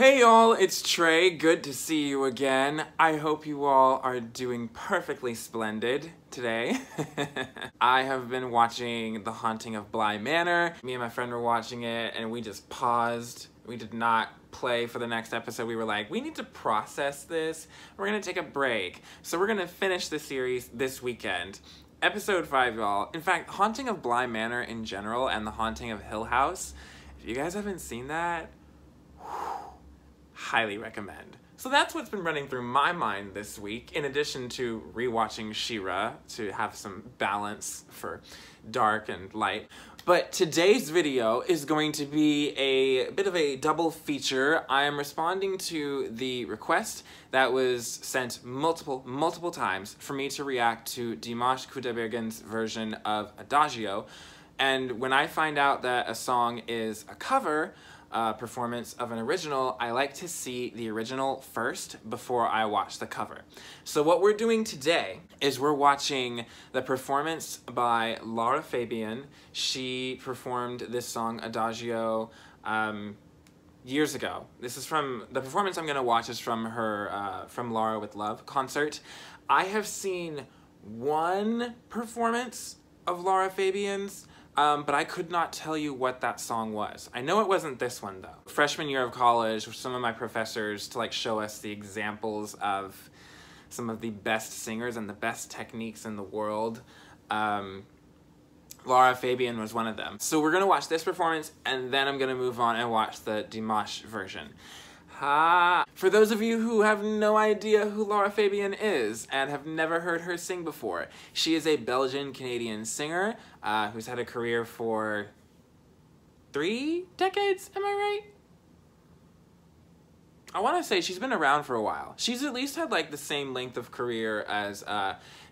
Hey y'all, it's Trey. Good to see you again. I hope you all are doing perfectly splendid today. I have been watching The Haunting of Bly Manor. Me and my friend were watching it and we just paused. We did not play for the next episode. We were like, we need to process this. We're gonna take a break. So we're gonna finish the series this weekend. Episode 5, y'all. In fact, Haunting of Bly Manor in general and The Haunting of Hill House, if you guys haven't seen that, highly recommend. So that's what's been running through my mind this week, in addition to rewatching She-Ra to have some balance for dark and light. But today's video is going to be a bit of a double feature. I am responding to the request that was sent multiple times for me to react to Dimash Kudaibergen's version of Adagio. And when I find out that a song is a cover performance of an original, I like to see the original first before I watch the cover. So what we're doing today is we're watching the performance by Lara Fabian. She performed this song Adagio years ago. This is from, the performance I'm gonna watch is from her From Lara with Love concert. I have seen one performance of Lara Fabian's, but I could not tell you what that song was. I know it wasn't this one though. Freshman year of college, some of my professors to like show us the examples of some of the best singers and the best techniques in the world. Lara Fabian was one of them. So we're gonna watch this performance and then I'm gonna move on and watch the Dimash version. For those of you who have no idea who Lara Fabian is and have never heard her sing before, she is a Belgian-Canadian singer who's had a career for 3 decades, am I right? I want to say she's been around for a while. She's at least had like the same length of career as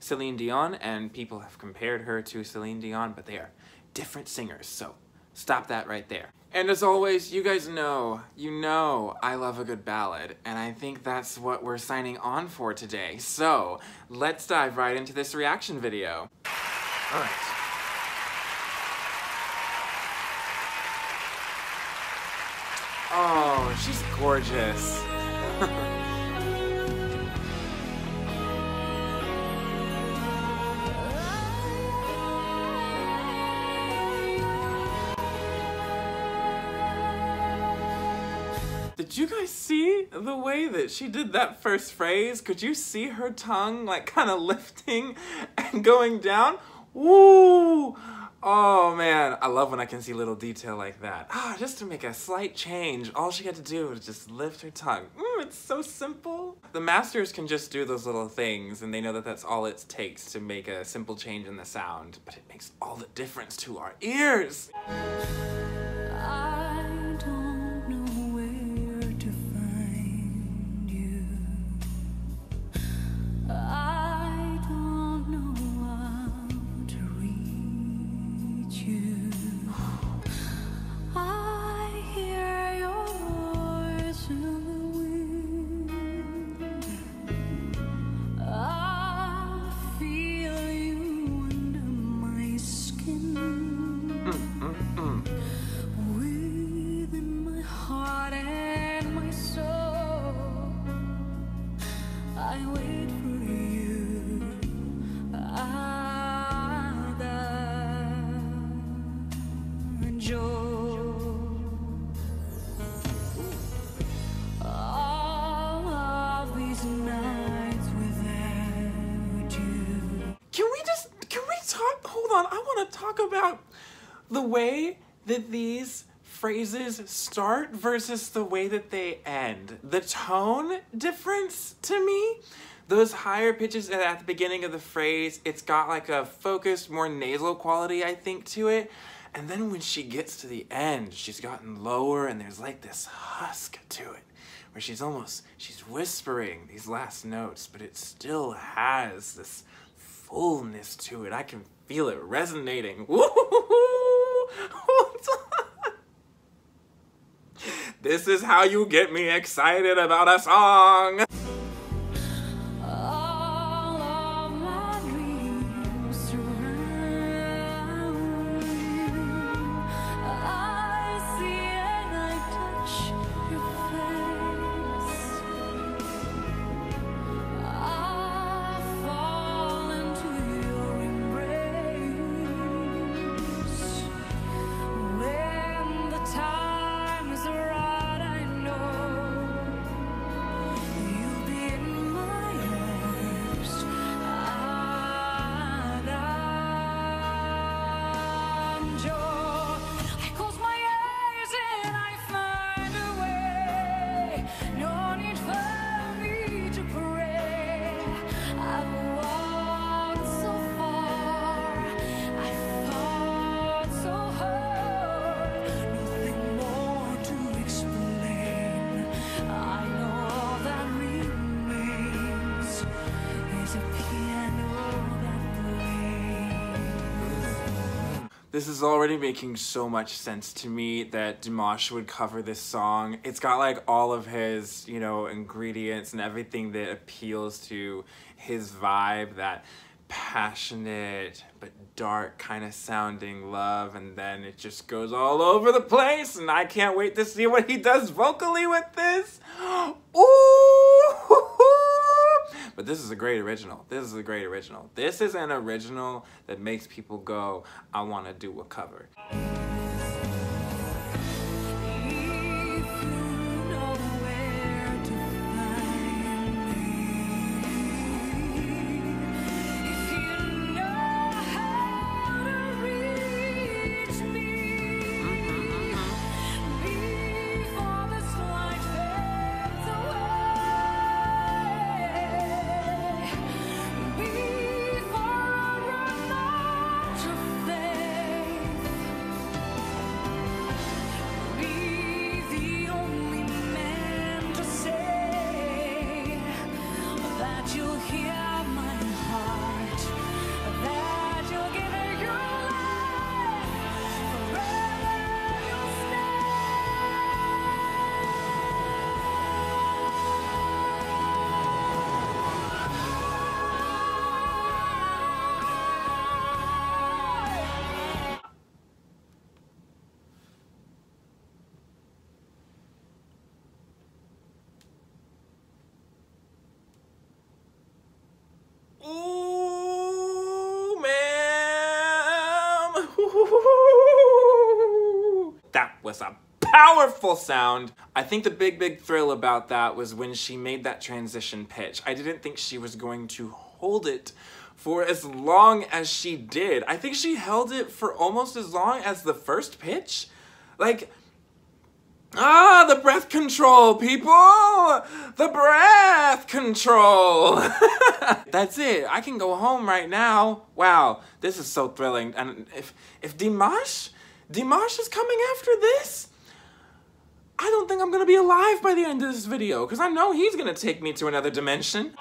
Celine Dion, and people have compared her to Celine Dion, but they are different singers, so stop that right there. And as always, you guys know, I love a good ballad, and I think that's what we're signing on for today. So, let's dive right into this reaction video. All right. Oh, she's gorgeous. Did you guys see the way that she did that first phrase? Could you see her tongue like kind of lifting and going down? Woo! Oh man, I love when I can see little detail like that. Just to make a slight change, all she had to do was just lift her tongue. It's so simple. The masters can just do those little things and they know that that's all it takes to make a simple change in the sound, but it makes all the difference to our ears. I want to talk about the way that these phrases start versus the way that they end. The tone difference to me. Those higher pitches at the beginning of the phrase, it's got like a focused, more nasal quality, I think, to it. And then when she gets to the end, she's gotten lower and there's like this husk to it, where she's whispering these last notes, but it still has this fullness to it. I can feel it resonating. This is how you get me excited about a song. This is already making so much sense to me that Dimash would cover this song. It's got like all of his, you know, ingredients and everything that appeals to his vibe, that passionate but dark kind of sounding love, and then it just goes all over the place, and I can't wait to see what he does vocally with this. Ooh! But this is a great original. This is a great original. This is an original that makes people go, I want to do a cover. That was a powerful sound. I think the big thrill about that was when she made that transition pitch. I didn't think she was going to hold it for as long as she did. I think she held it for almost as long as the first pitch. Like, the breath control, people! The breath control! That's it. I can go home right now. Wow, this is so thrilling. And if Dimash is coming after this, I don't think I'm gonna be alive by the end of this video, because I know he's gonna take me to another dimension.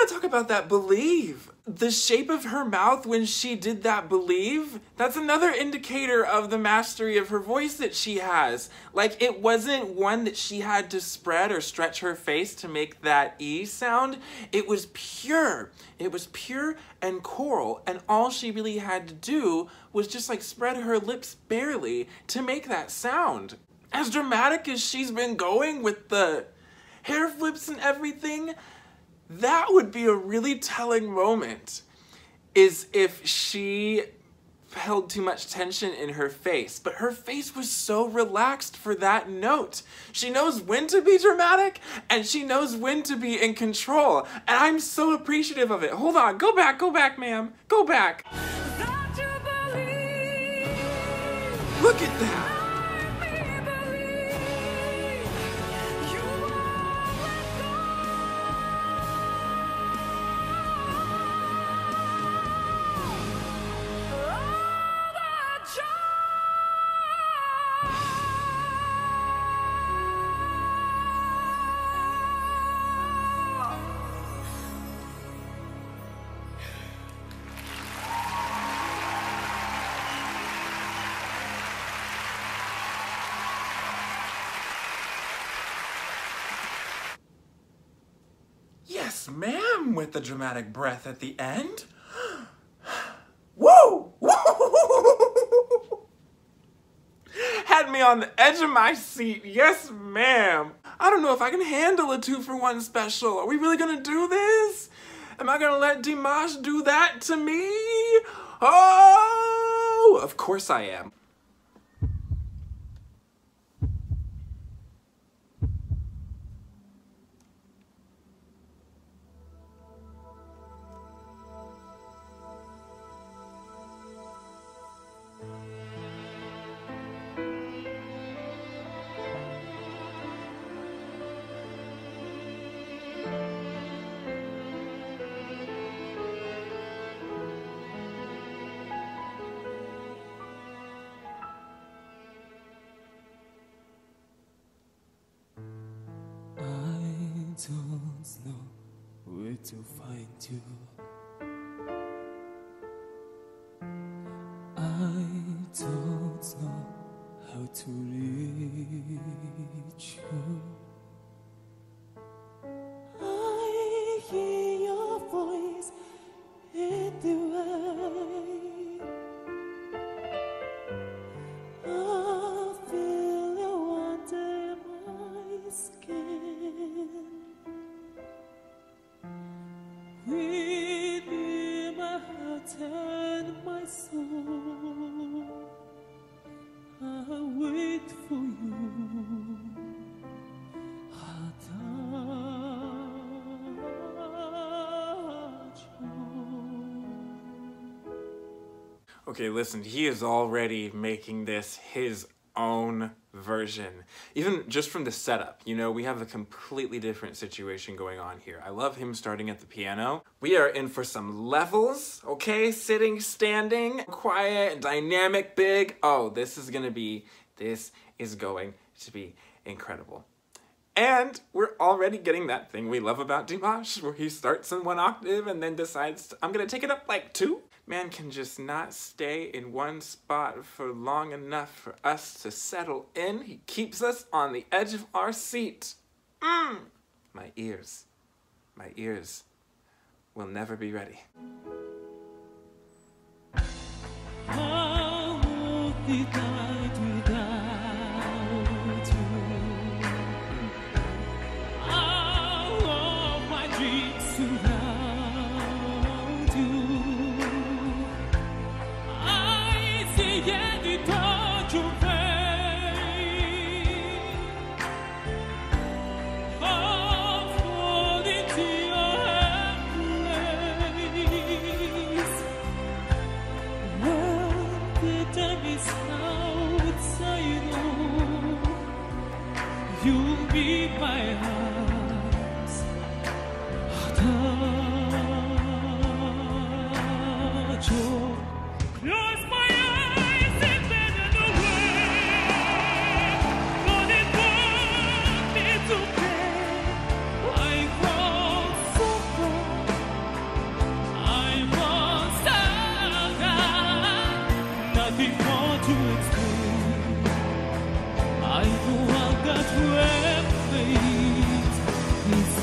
Talk about that believe. The shape of her mouth when she did that believe, that's another indicator of the mastery of her voice that she has. Like, it wasn't one that she had to spread or stretch her face to make that E sound. It was pure. It was pure and choral, and all she really had to do was just like spread her lips barely to make that sound. As dramatic as she's been going with the hair flips and everything, that would be a really telling moment, is if she held too much tension in her face. But her face was so relaxed for that note. She knows when to be dramatic, and she knows when to be in control. And I'm so appreciative of it. Hold on, go back, ma'am. Go back. Look at that. Yes, ma'am, with the dramatic breath at the end. Woo! Had me on the edge of my seat. Yes, ma'am. I don't know if I can handle a 2-for-1 special. Are we really gonna do this? Am I gonna let Dimash do that to me? Oh, of course I am. don't know where to find you. I don't know how to reach you. I hear your voice in the rain. I feel you under my skin. Within my heart and my soul, I wait for you. Okay, listen, he is already making this his own version. Even just from the setup, you know, we have a completely different situation going on here. I love him starting at the piano. We are in for some levels, okay? Sitting, standing, quiet, dynamic, big. Oh, this is going to be incredible. And we're already getting that thing we love about Dimash, where he starts in one octave and then decides, I'm gonna take it up like 2. Man can just not stay in one spot for long enough for us to settle in. He keeps us on the edge of our seat. My ears will never be ready. How did I do without you? All my dreams surround you. I see any touch of pain. I'll fall into your embrace. When the time is outside, you'll be my arms. Adagio. Close my eyes and then away. Don't it want me to pay? I want so far. I want nothing more to explain. I know I've got fate. It's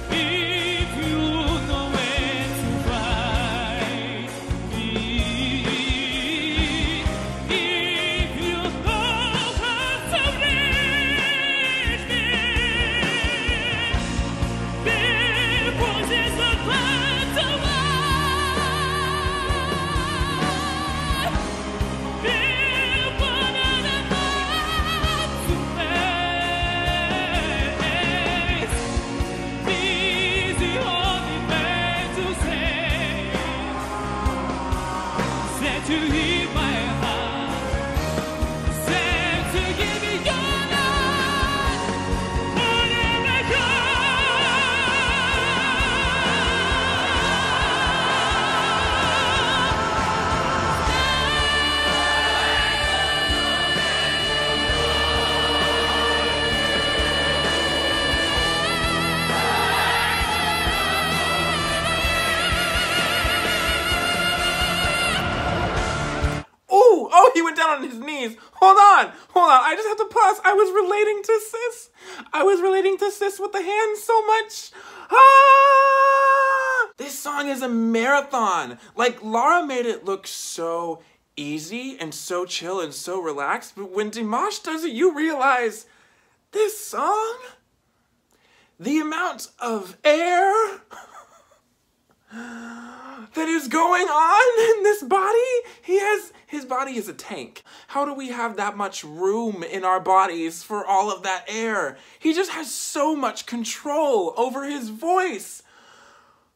if you know where to find me, if you know how to reach me, there was just a part of there was another to face. This is only meant to say, said to hear my heart, said to give me your love, whatever Oh, he went down on his knees. Hold on. I just have to pause. I was relating to Sis with the hands so much. This song is a marathon. Like, Lara made it look so easy and so chill and so relaxed, but when Dimash does it, you realize this song, the amount of air that is going on in this body. His body is a tank. How do we have that much room in our bodies for all of that air? He just has so much control over his voice.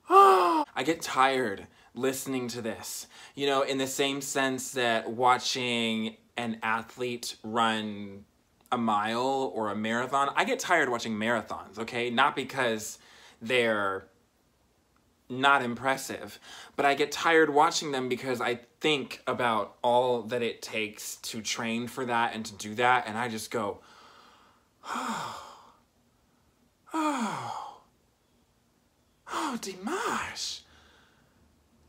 I get tired listening to this. You know, in the same sense that watching an athlete run a mile or a marathon, I get tired watching marathons, okay? Not because they're not impressive. But I get tired watching them because I think about all that it takes to train for that and to do that, and I just go, oh, Dimash.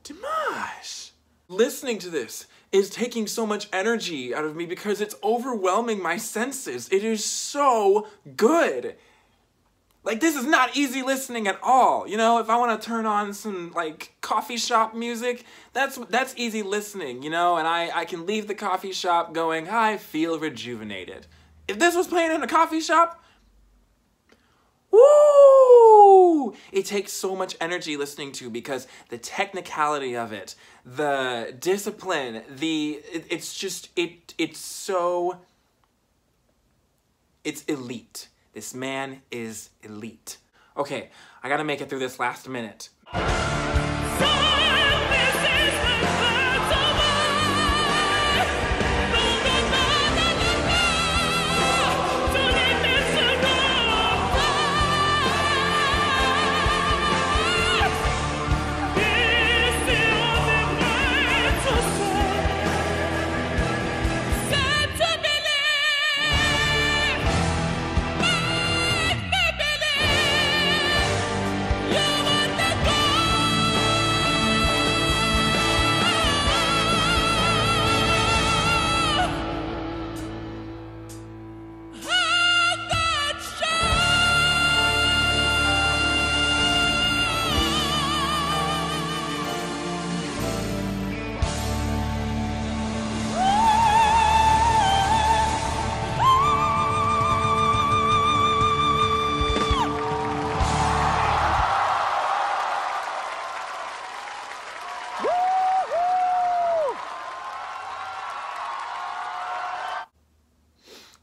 Dimash. Listening to this is taking so much energy out of me because it's overwhelming my senses. It is so good. Like, this is not easy listening at all. You know, if I want to turn on some, like, coffee shop music, that's easy listening, you know? And I can leave the coffee shop going, I feel rejuvenated. If this was playing in a coffee shop, woo! It takes so much energy listening to because the technicality of it, the discipline, it's elite. This man is elite. Okay, I gotta make it through this last minute.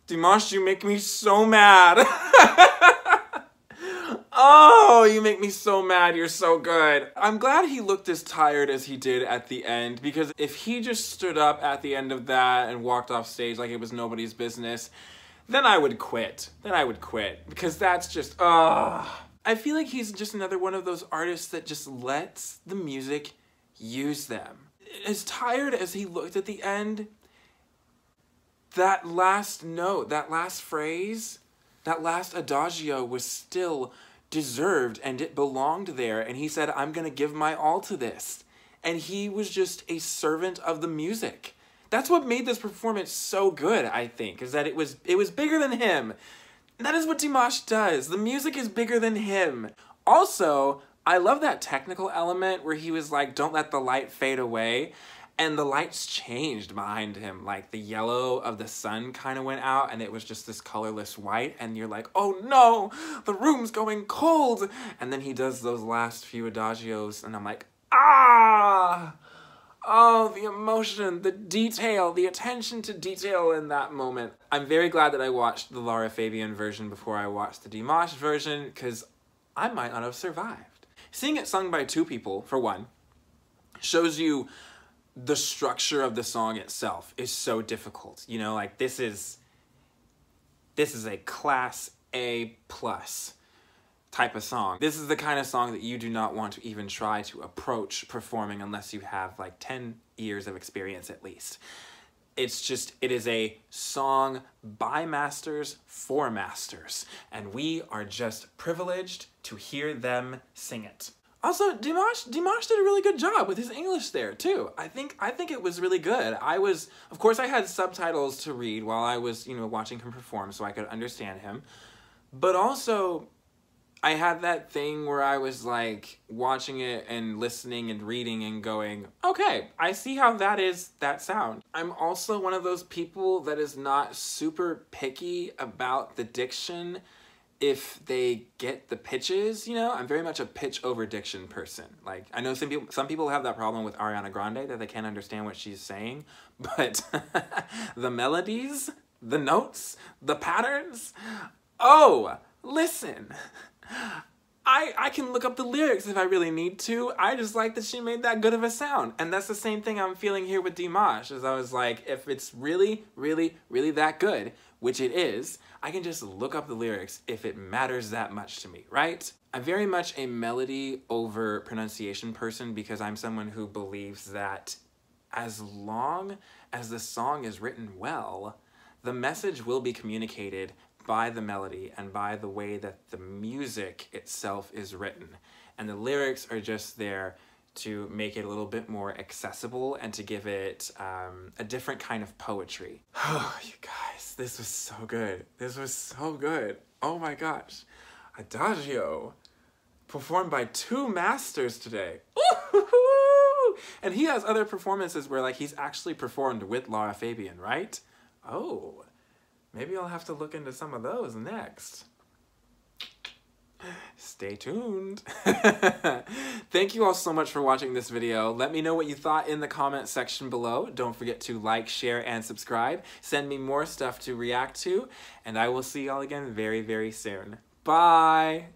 Dimash, you make me so mad. Oh, you make me so mad. You're so good. I'm glad he looked as tired as he did at the end, because if he just stood up at the end of that and walked off stage like it was nobody's business, then I would quit. Because that's just, I feel like he's just another one of those artists that just lets the music use them. As tired as he looked at the end, that last note, that last phrase, that last adagio was still deserved and it belonged there. And he said, I'm gonna give my all to this. And he was just a servant of the music. That's what made this performance so good, I think, is that it was bigger than him. And that is what Dimash does. The music is bigger than him. Also, I love that technical element where he was like, don't let the light fade away. And the lights changed behind him. Like, the yellow of the sun kind of went out and it was just this colorless white. And you're like, oh no, the room's going cold. And then he does those last few adagios and I'm like, ah! Oh, the emotion, the detail, the attention to detail in that moment. I'm very glad that I watched the Lara Fabian version before I watched the Dimash version, because I might not have survived. Seeing it sung by two people, for one, shows you the structure of the song itself is so difficult. You know, like this is a class A+ type of song. This is the kind of song that you do not want to even try to approach performing unless you have like 10 years of experience at least. It's just, it is a song by masters for masters, and we are just privileged to hear them sing it. Also, Dimash did a really good job with his English there, too. I think it was really good. Of course I had subtitles to read while I was, you know, watching him perform so I could understand him. But also, I had that thing where I was, like, watching it and listening and reading and going, okay, I see how that is that sound. I'm also one of those people that is not super picky about the diction if they get the pitches, you know? I'm very much a pitch over diction person. Like, I know some people have that problem with Ariana Grande, that they can't understand what she's saying, but the melodies, the notes, the patterns, oh, listen. I can look up the lyrics if I really need to. I just like that she made that good of a sound. And that's the same thing I'm feeling here with Dimash, as I was like, if it's really, really, really that good, which it is, I can just look up the lyrics if it matters that much to me, right? I'm very much a melody over pronunciation person because I'm someone who believes that as long as the song is written well, the message will be communicated by the melody and by the way that the music itself is written. And the lyrics are just there to make it a little bit more accessible and to give it a different kind of poetry. Oh, you guys, this was so good. This was so good. Oh my gosh. Adagio, performed by two masters today. Ooh, and he has other performances where like he's actually performed with Lara Fabian, right? Oh, maybe I'll have to look into some of those next. Stay tuned. Thank you all so much for watching this video. Let me know what you thought in the comment section below. Don't forget to like, share, and subscribe. Send me more stuff to react to, and I will see y'all again very, very soon. Bye!